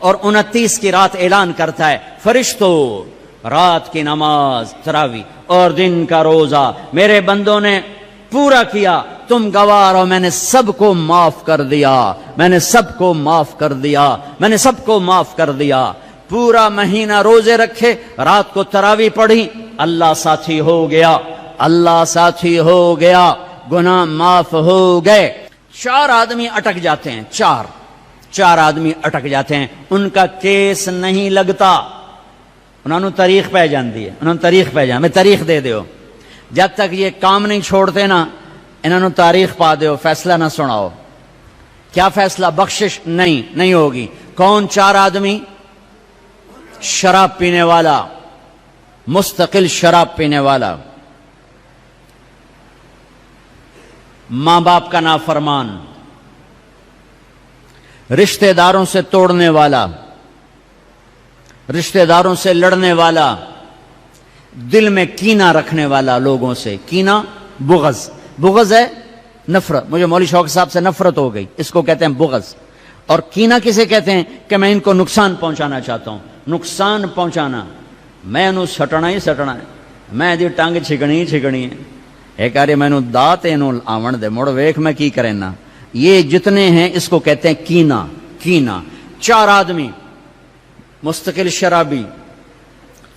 اور 29 کی رات اعلان کرتا ہے، فرشتوں رات کی نماز تراوی اور دن کا روزہ میرے بندوں نے پورا کیا، تم گواہ ہو، میں نے سب کو معاف کر دیا، میں نے سب کو معاف کر دیا، میں نے سب کو معاف کر دیا۔ پورا مہینہ روزے رکھے، رات کو تراوی پڑھی، اللہ ساتھی ہو گیا، اللہ ساتھی ہو گیا، گناہ معاف ہو گئے۔ 4 آدمی اٹک جاتے ہیں، چار آدمی اٹک جاتے ہیں، ان کا کیس نہیں لگتا، انہوں نے تاریخ پہ جاندی ہے، انہوں نے تاریخ پہ جان، میں تاریخ دے دیو، جب تک یہ کام نہیں چھوڑتے نا انہوں نے تاریخ پا دیو، فیصلہ نہ سناؤ۔ کیا فیصلہ؟ بخشش نہیں ہوگی۔ کون 4 آدمی؟ شراب پینے والا، مستقل شراب پینے والا، ماں باپ کا نافرمان، رشتہ داروں سے توڑنے والا، رشتہ داروں سے لڑنے والا، دل میں کینہ رکھنے والا، لوگوں سے کینہ، بغض ہے نفرت، مجھے مولوی شوق صاحب سے نفرت ہو گئی، اس کو کہتے ہیں بغض۔ اور کینہ کسے کہتے ہیں؟ کہ میں ان کو نقصان پہنچانا چاہتا ہوں، نقصان پہنچانا، میں انہوں سٹنا ہی سٹنا ہے، میں دی ٹانگ چھکڑی ہی چھکڑی ہے، ایک آرے میں انہوں دات انہوں آون دے، مڑ ویکھ میں کی کرنا، یہ جتنے ہیں اس کو کہتے ہیں کینہ۔ 4 آدمی، مستقل شرابی،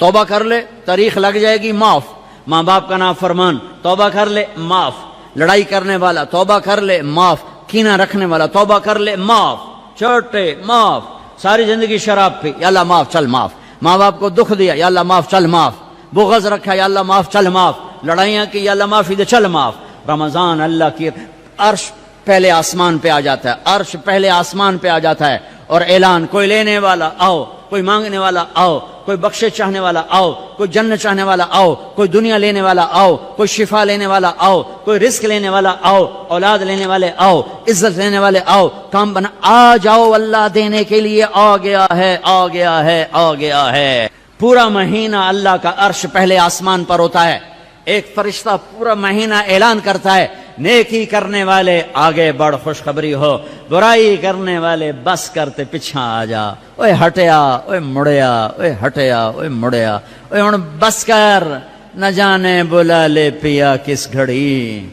توبہ کر لے تاریخ لگ جائے گی، معاف، ماں باپ کا نافرمان، توبہ کر لے معاف، لڑائی کرنے والا، توبہ کر لے معاف، کینہ رکھنے والا، توبہ کر لے معاف، چھوٹے معاف، ساری زندگی شراب پی، یا اللہ معاف چل معاف، ماں باپ کو دکھ دیا، یا اللہ معاف چل معاف، بغض رکھا، یا اللہ معاف چل معاف، لڑائیاں کی، یا اللہ معافی دے چل معاف۔ رمضان اللہ کی عرش پہلے آسمان پہ آ جاتا ہے، عرش پہلے آسمان پہ آ جاتا ہے اور اعلان، کوئی لینے والا آؤ، کوئی مانگنے والا آؤ، کوئی بخشش چاہنے والا آؤ، کوئی جنت چاہنے والا آؤ، کوئی دنیا لینے والا آؤ، کوئی شفا لینے والا آؤ، کوئی رزق لینے والا آؤ، اولاد لینے والے آؤ، عزت لینے والے آؤ، کام بنا، آ جاؤ، اللہ دینے کے لیے آ گیا ہے، آ گیا ہے، آ گیا ہے۔ پورا مہینہ اللہ کا عرش پہلے آسمان پر ہوتا ہے، ایک فرشتہ پورا مہینہ اعلان کرتا ہے، نیکی کرنے والے آگے بڑھ خوشخبری ہو، برائی کرنے والے بس کرتے پیچھا آ جا، اوے ہٹیا، اوے مڑیا، اوے ہٹیا، اوے مڑیا، اوے ہن بس کر، نہ جانے بلا لے پیا کس گھڑی،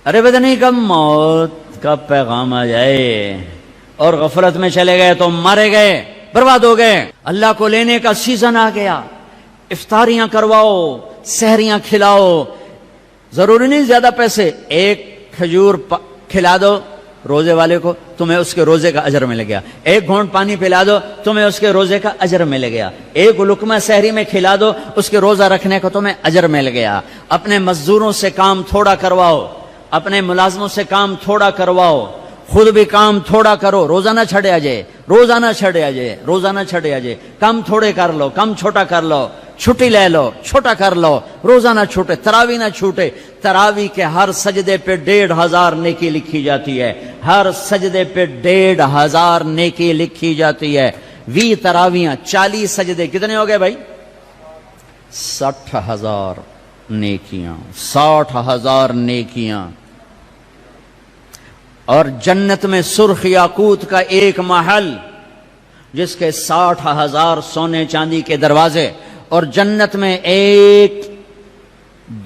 ارے بدنی کب موت کا پیغام آ جائے، اور غفلت میں چلے گئے تو مارے گئے، برباد ہو گئے۔ اللہ کو لینے کا سیزن آ گیا، افطاریاں کرواؤ، سحریاں کھلاؤ، ضروری نہیں زیادہ پیسے، ایک کھجور کھلا دو روزے والے کو، تمہیں اس کے روزے کا اجر مل گیا، ایک گھونٹ پانی پلا دو، تمہیں اس کے روزے کا اجر مل گیا، ایک لقمہ سحری میں کھلا دو، اس کے روزہ رکھنے کو تمہیں اجر مل گیا۔ اپنے مزدوروں سے کام تھوڑا کرواؤ، اپنے ملازموں سے کام تھوڑا کرواؤ، خود بھی کام تھوڑا کرو، روزہ نہ چھڑے آجے، روزہ نہ چھڑے آجے، روزہ نہ چھڑے آجے، کم تھوڑے کر لو، کم چھوٹا کر لو، چھٹی لے لو، چھوٹا کر لو، روزہ نہ چھوٹے، تراوی نہ چھوٹے، تراوی کے ہر سجدے پہ 1500 نیکی لکھی جاتی ہے، ہر سجدے پہ 1500 نیکی لکھی جاتی ہے۔ 20 تراویاں، 40 سجدے، کتنے ہو گئے بھائی؟ 60,000 نیکیاں، 60,000 نیکیاں۔ اور جنت میں سرخ یاقوت کا ایک محل جس کے 60,000 سونے چاندی کے دروازے، اور جنت میں ایک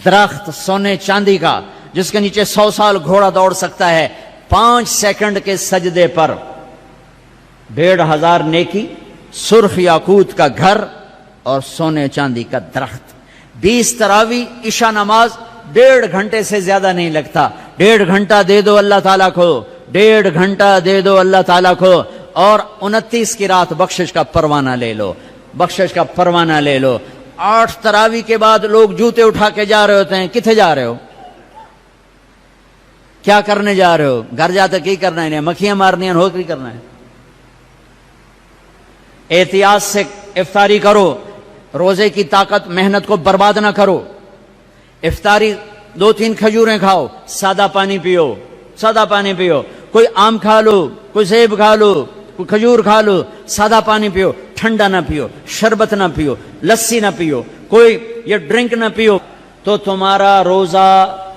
درخت سونے چاندی کا جس کے نیچے 100 سال گھوڑا دوڑ سکتا ہے، 5 سیکنڈ کے سجدے پر 1500 نیکی، سرخ یاقوت کا گھر اور سونے چاندی کا درخت۔ 20 تراوی، عشاء نماز 1.5 گھنٹے سے زیادہ نہیں لگتا، 1.5 گھنٹہ دے دو اللہ تعالیٰ کو، 1.5 گھنٹہ دے دو اللہ تعالیٰ کو، اور 29 کی رات بخشش کا پروانہ لے لو، بخشش کا پروانہ لے لو۔ 8 تراوی کے بعد لوگ جوتے اٹھا کے جا رہے ہوتے ہیں، کتنے جا رہے ہو؟ کیا کرنے جا رہے ہو؟ گھر جاتے کی کرنا ہے؟ مکھیاں مارنی ہیں، نوکری کرنا ہے۔ احتیاط سے افطاری کرو، روزے کی طاقت محنت کو برباد نہ کرو۔ افطاری 2-3 کھجوریں کھاؤ، سادہ پانی پیو، سادہ پانی پیو، کوئی آم کھا لو، کوئی سیب کھا لو، کوئی کھجور کھا لو، سادہ پانی پیو، ٹھنڈا نہ پیو، شربت نہ پیو، لسی نہ پیو، کوئی یہ ڈرنک نہ پیو، تو تمہارا روزہ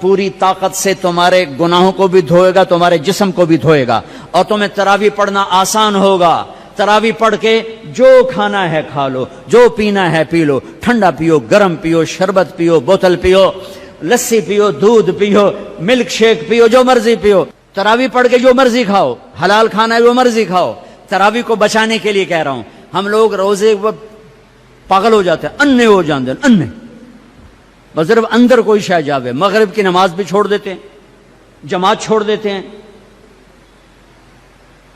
پوری طاقت سے تمہارے گناہوں کو بھی دھوئے گا، تمہارے جسم کو بھی دھوئے گا، اور تمہیں تراویح پڑھنا آسان ہوگا۔ تراوی پڑھ کے جو کھانا ہے کھا لو، جو پینا ہے پی لو، ٹھنڈا پیو، گرم پیو، شربت پیو، بوتل پیو، لسی پیو، دودھ پیو، ملک شیک پیو، جو مرضی پیو، تراوی پڑھ کے جو مرضی کھاؤ، حلال کھانا ہے جو مرضی کھاؤ۔ تراوی کو بچانے کے لیے کہہ رہا ہوں، ہم لوگ روزے پاگل ہو جاتے ہیں، انے ہو جاتے ہیں، انے بس صرف اندر کوئی شے جاوے، مغرب کی نماز بھی چھوڑ دیتے ہیں، جماعت چھوڑ دیتے ہیں،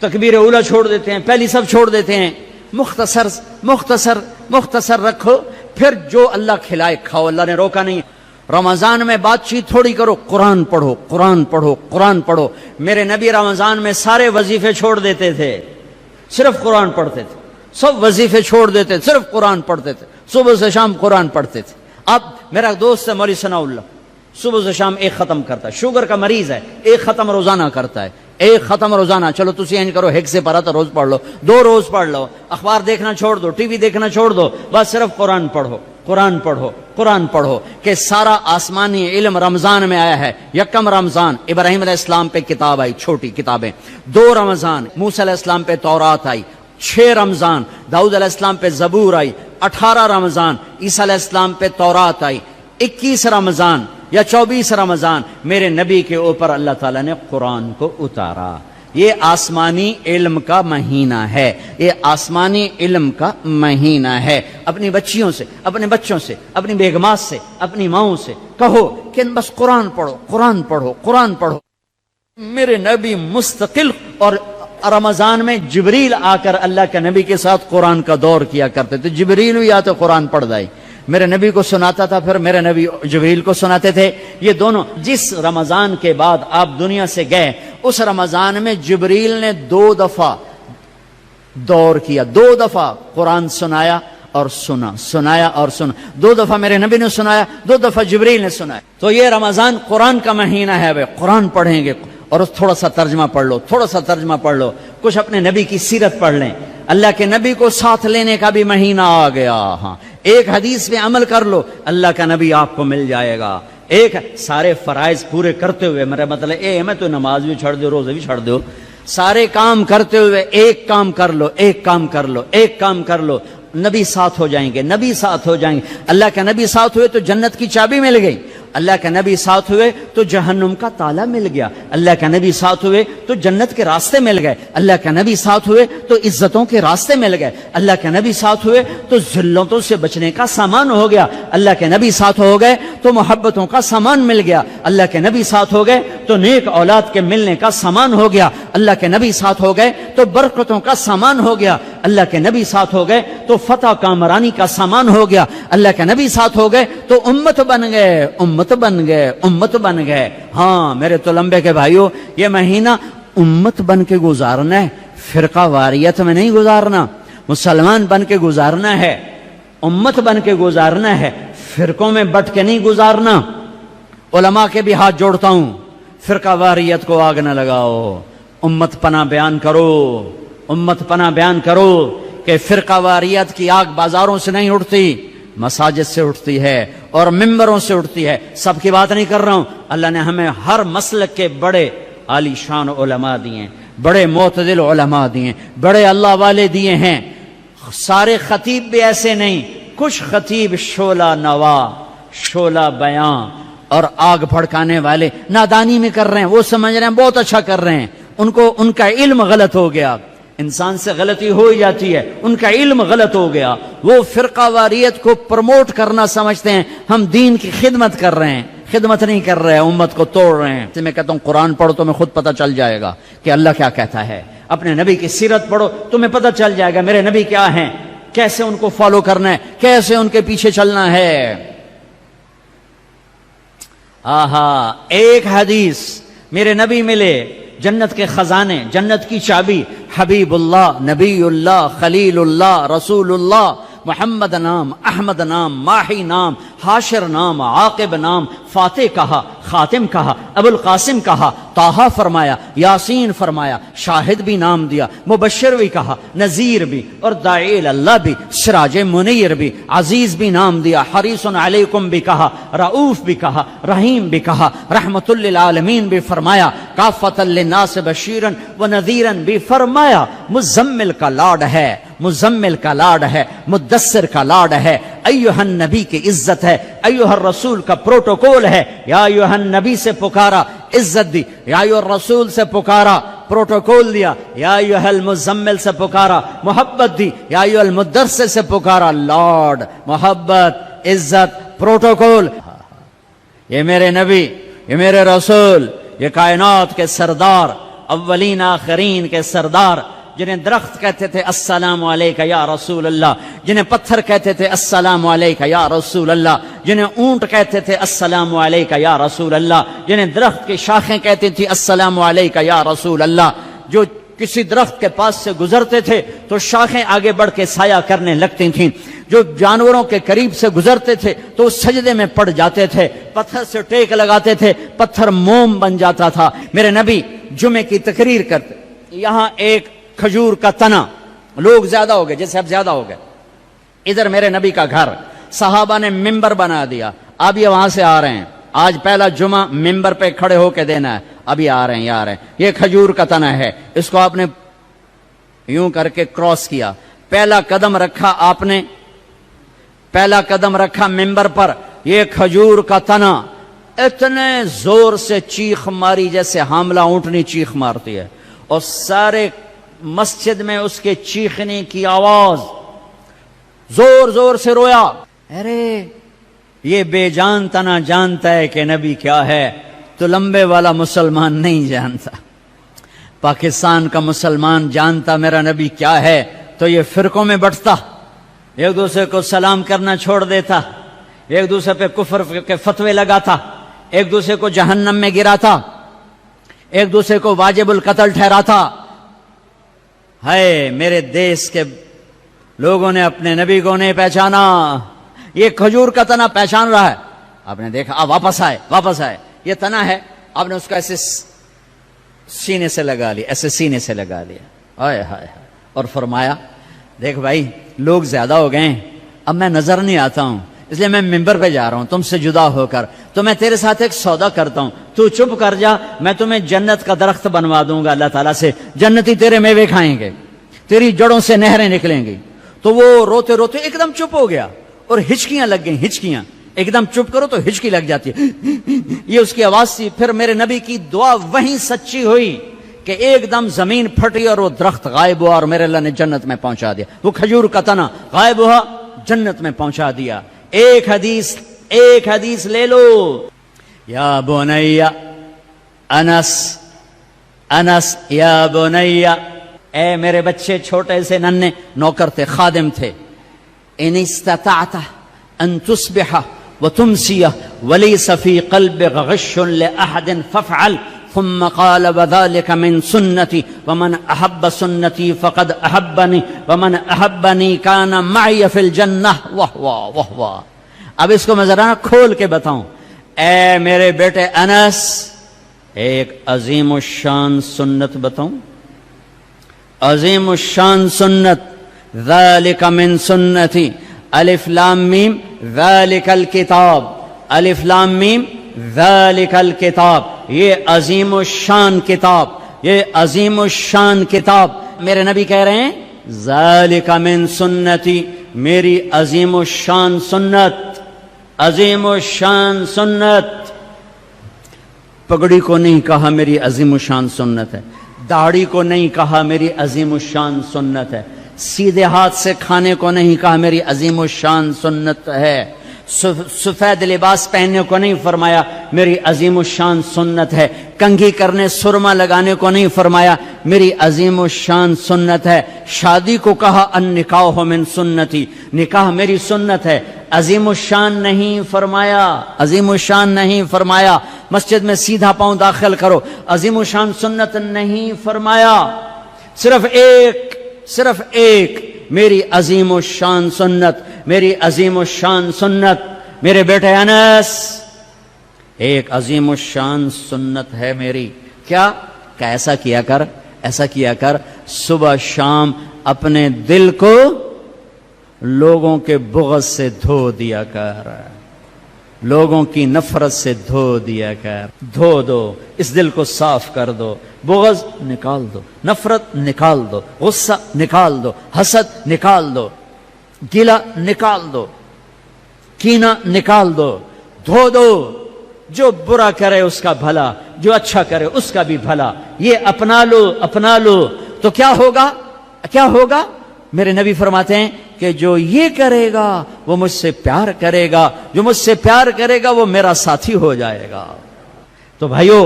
تکبیر اولیٰ چھوڑ دیتے ہیں، پہلی سب چھوڑ دیتے ہیں۔ مختصر مختصر مختصر رکھو، پھر جو اللہ کھلائے کھاؤ، اللہ نے روکا نہیں۔ رمضان میں بات چیت تھوڑی کرو، قرآن پڑھو، قرآن پڑھو، قرآن پڑھو۔ میرے نبی رمضان میں سارے وظیفے چھوڑ دیتے تھے، صرف قرآن پڑھتے تھے، سب وظیفے چھوڑ دیتے، صرف قرآن پڑھتے تھے، صبح سے شام قرآن پڑھتے تھے۔ اب میرا دوست ہے مولوی ثناء اللہ، صبح سے شام ایک ختم کرتا ہے، شوگر کا مریض ہے، ایک ختم روزانہ کرتا ہے، ایک ختم روزانہ۔ چلو تسی این کرو، ہیک سے پڑھا تو روز پڑھ لو، 2 روز پڑھ لو، اخبار دیکھنا چھوڑ دو، ٹی وی دیکھنا چھوڑ دو، بس صرف قرآن پڑھو، قرآن پڑھو، قرآن پڑھو، کہ سارا آسمانی علم رمضان میں آیا ہے۔ یکم رمضان ابراہیم علیہ السلام پہ کتاب آئی، چھوٹی کتابیں، 2 رمضان موسیٰ علیہ السلام پہ تورات آئی، 6 رمضان داؤد علیہ السلام پہ زبور آئی، 18 رمضان عیسیٰ علیہ السلام پہ تورات آئی، 21 رمضان یا 24 رمضان میرے نبی کے اوپر اللہ تعالیٰ نے قرآن کو اتارا۔ یہ آسمانی علم کا مہینہ ہے، یہ آسمانی علم کا مہینہ ہے۔ اپنی بچیوں سے، اپنے بچوں سے، اپنی بیگمات سے، اپنی ماؤں سے کہو کہ بس قرآن پڑھو، قرآن پڑھو، قرآن پڑھو۔ میرے نبی مستقل، اور رمضان میں جبریل آ کر اللہ کے نبی کے ساتھ قرآن کا دور کیا کرتے تھے، جبریل بھی آتے قرآن پڑھ دائی، میرے نبی کو سناتا تھا، پھر میرے نبی جبریل کو سناتے تھے۔ یہ دونوں، جس رمضان کے بعد آپ دنیا سے گئے اس رمضان میں جبریل نے 2 دفعہ دور کیا، 2 دفعہ قرآن سنایا اور سنا، سنایا اور سنا، 2 دفعہ میرے نبی نے سنایا، 2 دفعہ جبریل نے سنایا۔ تو یہ رمضان قرآن کا مہینہ ہے، بھائی قرآن پڑھیں گے، اور تھوڑا سا ترجمہ پڑھ لو، تھوڑا سا ترجمہ پڑھ لو، کچھ اپنے نبی کی سیرت پڑھ لیں۔ اللہ کے نبی کو ساتھ لینے کا بھی مہینہ آ گیا، ہاں ایک حدیث پہ عمل کر لو، اللہ کا نبی آپ کو مل جائے گا۔ ایک سارے فرائض پورے کرتے ہوئے، میرا مطلب میں تو نماز بھی چھڑ دو، روزے بھی چھڑ دو، سارے کام کرتے ہوئے ایک کام کر لو، ایک کام کر لو، ایک کام کر لو، نبی ساتھ ہو جائیں گے، نبی ساتھ ہو جائیں گے۔ اللہ کے نبی ساتھ ہوئے تو جنت کی چابی مل گئی، اللہ کے نبی ساتھ ہوئے تو جہنم کا تالا مل گیا، اللہ کے نبی ساتھ ہوئے تو جنت کے راستے مل گئے، اللہ کے نبی ساتھ ہوئے تو عزتوں کے راستے مل گئے، اللہ کے نبی ساتھ ہوئے تو ذلتوں سے بچنے کا سامان ہو گیا، اللہ کے نبی ساتھ ہو گئے تو محبتوں کا سامان مل گیا، اللہ کے نبی ساتھ ہو گئے تو نیک اولاد کے ملنے کا سامان ہو گیا، اللہ کے نبی ساتھ ہو گئے تو برکتوں کا سامان ہو گیا، اللہ کے نبی ساتھ ہو گئے تو فتح کامرانی کا سامان ہو گیا، اللہ کے نبی ساتھ ہو گئے تو امت بن گئے، امت بن گئے، امت بن گئے۔ ہاں میرے تو لمبے کے بھائیوں، یہ مہینہ امت بن کے گزارنا ہے، فرقہ واریت میں نہیں گزارنا، مسلمان بن کے گزارنا ہے، امت بن کے گزارنا ہے، فرقوں میں بٹ کے نہیں گزارنا۔ علماء کے بھی ہاتھ جوڑتا ہوں، فرقہ واریت کو آگ نہ لگاؤ، امت پناہ بیان کرو، امت پناہ بیان کرو کہ فرقہ واریت کی آگ بازاروں سے نہیں اٹھتی، مساجد سے اٹھتی ہے اور ممبروں سے اٹھتی ہے۔ سب کی بات نہیں کر رہا ہوں، اللہ نے ہمیں ہر مسلک کے بڑے عالی شان علماء دیے، بڑے معتدل علماء دیے، بڑے اللہ والے دیے ہیں۔ سارے خطیب بھی ایسے نہیں، کچھ خطیب شعلہ نوا، شعلہ بیاں اور آگ بھڑکانے والے نادانی میں کر رہے ہیں، وہ سمجھ رہے ہیں بہت اچھا کر رہے ہیں، ان کا علم غلط ہو گیا۔ انسان سے غلطی ہو ہی جاتی ہے، ان کا علم غلط ہو گیا، وہ فرقہ واریت کو پروموٹ کرنا سمجھتے ہیں ہم دین کی خدمت کر رہے ہیں، خدمت نہیں کر رہے ہیں، امت کو توڑ رہے ہیں۔ میں کہتا ہوں قرآن پڑھو، تمہیں خود پتہ چل جائے گا کہ اللہ کیا کہتا ہے، اپنے نبی کی سیرت پڑھو، تمہیں پتہ چل جائے گا میرے نبی کیا ہیں، کیسے ان کو فالو کرنا ہے، کیسے ان کے پیچھے چلنا ہے۔ آہا، ایک حدیث میرے نبی ملے، جنت کے خزانے، جنت کی چابی، حبیب اللہ، نبی اللہ، خلیل اللہ، رسول اللہ، محمد نام، احمد نام، ماہی نام، حاشر نام، عاقب نام، فاتح کہا، خاتم کہا، ابو القاسم کہا، طٰہٰ فرمایا، یاسین فرمایا، شاہد بھی نام دیا، مبشر بھی کہا، نذیر بھی، اور داعی اللہ بھی، سراج منیر بھی، عزیز بھی نام دیا، حریص علیکم بھی کہا، رؤوف بھی کہا، رحیم بھی کہا، رحمت للعالمین بھی فرمایا، کافۃ للناس بشیرا ونذیرا بھی فرمایا۔ مزمل کا لاڈ ہے، مزمل کا لاڈ ہے، مدثر کا لاڈ ہے، ایھا النبی کی عزت ہے، ایھا الرسول کا پروٹوکول ہے، یا ایھا النبی سے پکارا عزت دی، یا ایھا الرسول سے پکارا پروٹوکول دیا، یا ایھا المزمل سے پکارا محبت دی، یا ایھا المدثر سے پکارا لاڈ، محبت، عزت، پروٹوکول۔ یہ میرے نبی، یہ میرے رسول، یہ کائنات کے سردار، اولین آخرین کے سردار، جنہیں درخت کہتے تھے السلام علیکہ یا رسول اللہ، جنہیں پتھر کہتے تھے السلام علیکہ یا رسول اللہ، جنہیں اونٹ کہتے تھے السلام علیکہ یا رسول اللہ، جنہیں درخت کی شاخیں کہتی تھی السلام علیکہ یا رسول اللہ، جو کسی درخت کے پاس سے گزرتے تھے تو شاخیں آگے بڑھ کے سایہ کرنے لگتی تھیں، جو جانوروں کے قریب سے گزرتے تھے تو سجدے میں پڑ جاتے تھے، پتھر سے ٹیک لگاتے تھے، پتھر موم بن جاتا تھا۔ میرے نبی جمعے کی تقریر کرتے، یہاں ایک کھجور کا تنا، لوگ زیادہ ہو گئے جیسے اب زیادہ ہو گئے، ادھر میرے نبی کا گھر، صحابہ نے ممبر بنا دیا، اب یہ وہاں سے آ رہے ہیں، آج پہلا جمعہ ممبر پہ کھڑے ہو کے دینا ہے، ابھی آ رہے ہیں، یہ آ رہے ہیں، یہ کھجور کا تنا ہے، اس کو آپ نے یوں کر کے کراس کیا، پہلا قدم رکھا آپ نے، پہلا قدم رکھا ممبر پر، یہ کھجور کا تنا، اتنے زور سے چیخ ماری جیسے حاملہ اونٹنی چیخ مارتی ہے، اور سارے مسجد میں اس کے چیخنے کی آواز، زور زور سے رویا، ارے یہ بے جان تنا جانتا ہے کہ نبی کیا ہے، تو لمبے والا مسلمان نہیں جانتا۔ پاکستان کا مسلمان جانتا میرا نبی کیا ہے تو یہ فرقوں میں بٹتا، ایک دوسرے کو سلام کرنا چھوڑ دیتا، ایک دوسرے پہ کفر کے فتوے لگاتا، ایک دوسرے کو جہنم میں گراتا، ایک دوسرے کو واجب القتل ٹھہراتا۔ ہے میرے دیس کے لوگوں نے اپنے نبی کو نہیں پہچانا، یہ کھجور کا تنا پہچان رہا ہے، آپ نے دیکھا، آپ واپس آئے، یہ تنا ہے، آپ نے اس کو ایسے سینے سے لگا لیا، ایسے سینے سے لگا لیا، ہائے ہائے، اور فرمایا دیکھ بھائی لوگ زیادہ ہو گئے ہیں، اب میں نظر نہیں آتا ہوں، اس لیے میں ممبر پہ جا رہا ہوں تم سے جدا ہو کر، تو میں تیرے ساتھ ایک سودا کرتا ہوں، تو چپ کر جا، میں تمہیں جنت کا درخت بنوا دوں گا اللہ تعالیٰ سے، جنتی تیرے میوے کھائیں گے، تیری جڑوں سے نہریں نکلیں گی۔ تو وہ روتے روتے ایک دم چپ ہو گیا، اور ہچکیاں لگ گئیں، ہچکیاں، ایک دم چپ کرو تو ہچکی لگ جاتی ہے، یہ اس کی آواز تھی۔ پھر میرے نبی کی دعا وہیں سچی ہوئی کہ ایک دم زمین پھٹی اور وہ درخت غائب ہوا، اور میرے اللہ نے جنت میں پہنچا دیا، وہ کھجور کا تنا غائب ہوا، جنت میں پہنچا دیا۔ ایک حدیث لے لو، یا بنی انس یا بنی، اے میرے بچے، چھوٹے سے ننھے نوکر تھے، خادم تھے، ان استطعت ان تصبح وتمسی وليس في قلبك غش لأحد فافعل، ثم قال وذلك من سنتي ومن أحب سنتي فقد أحبني ومن أحبني كان معي في الجنة واہ۔ اب اس کو میں ذرا کھول کے بتاؤں، اے میرے بیٹے انس، ایک عظیم الشان سنت بتاؤں، عظیم الشان سنت، ذلك من سنتي، الف لام میم ذلك الکتاب، الف لام میم ذلك الکتاب، یہ عظیم الشان کتاب، یہ عظیم الشان کتاب، میرے نبی کہہ رہے ہیں ذلك من سنتی، میری عظیم الشان سنت، عظیم الشان سنت۔ پگڑی کو نہیں کہا میری عظیم الشان سنت ہے، داڑھی کو نہیں کہا میری عظیم الشان سنت ہے، سیدھے ہاتھ سے کھانے کو نہیں کہا میری عظیم الشان سنت ہے، سفید لباس پہننے کو نہیں فرمایا میری عظیم الشان سنت ہے، کنگھی کرنے سرما لگانے کو نہیں فرمایا میری عظیم الشان سنت ہے، شادی کو کہا النکاح من سنتی، نکاح میری سنت ہے، عظیم الشان نہیں فرمایا، عظیم الشان نہیں فرمایا، مسجد میں سیدھا پاؤں داخل کرو، عظیم الشان سنت نہیں فرمایا، صرف ایک میری عظیم الشان سنت، میری عظیم الشان سنت، میرے بیٹے انس، ایک عظیم الشان سنت ہے میری، کیا کہ ایسا کیا کر، ایسا کیا کر، صبح شام اپنے دل کو لوگوں کے بغض سے دھو دیا کر، لوگوں کی نفرت سے دھو دیا کر، دھو دو، اس دل کو صاف کر دو، بغض نکال دو، نفرت نکال دو، غصہ نکال دو، حسد نکال دو، گلہ نکال دو، کینہ نکال دو، دھو دو، جو برا کرے اس کا بھلا، جو اچھا کرے اس کا بھی بھلا، یہ اپنا لو، اپنا لو، تو کیا ہوگا، کیا ہوگا؟ میرے نبی فرماتے ہیں کہ جو یہ کرے گا وہ مجھ سے پیار کرے گا، جو مجھ سے پیار کرے گا وہ میرا ساتھی ہو جائے گا۔ تو بھائیو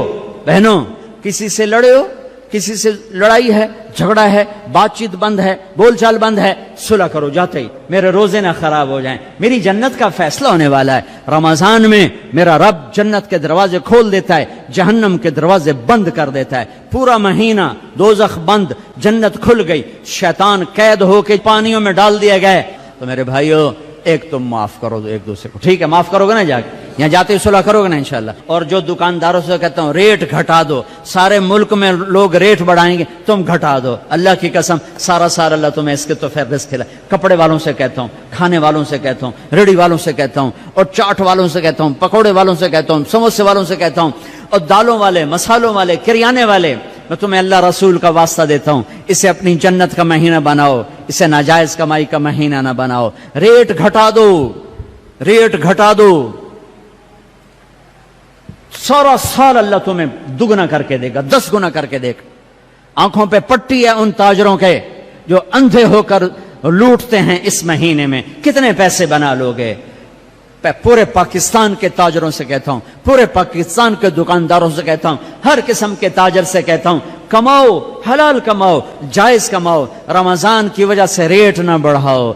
بہنوں، کسی سے لڑے ہو، کسی سے لڑائی ہے، جھگڑا ہے، بات چیت بند ہے، بول چال بند ہے، صلح کرو جاتے ہی، میرے روزے نہ خراب ہو جائیں، میری جنت کا فیصلہ ہونے والا ہے۔ رمضان میں میرا رب جنت کے دروازے کھول دیتا ہے، جہنم کے دروازے بند کر دیتا ہے، پورا مہینہ دوزخ بند، جنت کھل گئی، شیطان قید ہو کے پانیوں میں ڈال دیا گئے۔ تو میرے بھائیو، ایک تم معاف کرو دو ایک دوسرے کو، ٹھیک ہے؟ معاف کرو گے نا، جا کے یہاں جاتے ہی صلح کرو گے نا انشاءاللہ۔ اور جو دکانداروں سے کہتا ہوں ریٹ گھٹا دو، سارے ملک میں لوگ ریٹ بڑھائیں گے، تم گھٹا دو، اللہ کی قسم سارا اللہ تمہیں اس کے تو فیض کھلائے۔ کپڑے والوں سے کہتا ہوں، کھانے والوں سے کہتا ہوں، ریڑھی والوں سے کہتا ہوں، اور چاٹ والوں سے کہتا ہوں، پکوڑے والوں سے کہتا ہوں، سموسے والوں سے کہتا ہوں، اور دالوں والے، مسالوں والے، کریانے والے، میں تمہیں اللہ رسول کا واسطہ دیتا ہوں، اسے اپنی جنت کا مہینہ بناؤ، اسے ناجائز کمائی کا مہینہ نہ بناؤ، ریٹ گھٹا دو، ریٹ گھٹا دو، سارا سال اللہ تمہیں دگنا کر کے دے گا، 10 گنا کر کے دے گا۔ آنکھوں پہ پٹی ہے ان تاجروں کے جو اندھے ہو کر لوٹتے ہیں اس مہینے میں، کتنے پیسے بنا لوگے؟ پورے پاکستان کے تاجروں سے کہتا ہوں، پورے پاکستان کے دکانداروں سے کہتا ہوں، ہر قسم کے تاجر سے کہتا ہوں، کماؤ، حلال کماؤ، جائز کماؤ، رمضان کی وجہ سے ریٹ نہ بڑھاؤ،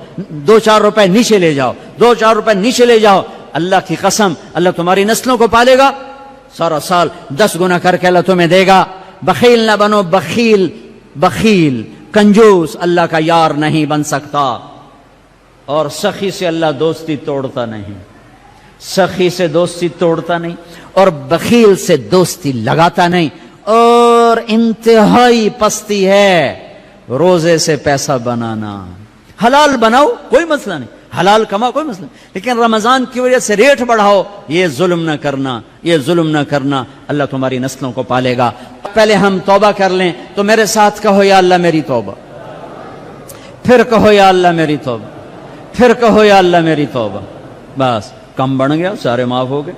2-4 روپے نیچے لے جاؤ، 2-4 روپے نیچے لے جاؤ، اللہ کی قسم اللہ تمہاری نسلوں کو پالے گا، سارا سال 10 گنا کر کے اللہ تمہیں دے گا۔ بخیل نہ بنو، بخیل، بخیل کنجوس اللہ کا یار نہیں بن سکتا، اور سخی سے اللہ دوستی توڑتا نہیں، سخی سے دوستی توڑتا نہیں، اور بخیل سے دوستی لگاتا نہیں۔ اور انتہائی پستی ہے روزے سے پیسہ بنانا، حلال بناؤ کوئی مسئلہ نہیں، حلال کماؤ کوئی مسئلہ نہیں، لیکن رمضان کی وجہ سے ریٹ بڑھاؤ، یہ ظلم نہ کرنا، یہ ظلم نہ کرنا، اللہ تمہاری نسلوں کو پالے گا۔ پہلے ہم توبہ کر لیں، تو میرے ساتھ کہو یا اللہ میری توبہ، پھر کہو یا اللہ میری توبہ، پھر کہو یا اللہ میری توبہ، بس کم بن گیا، سارے معاف ہو گئے۔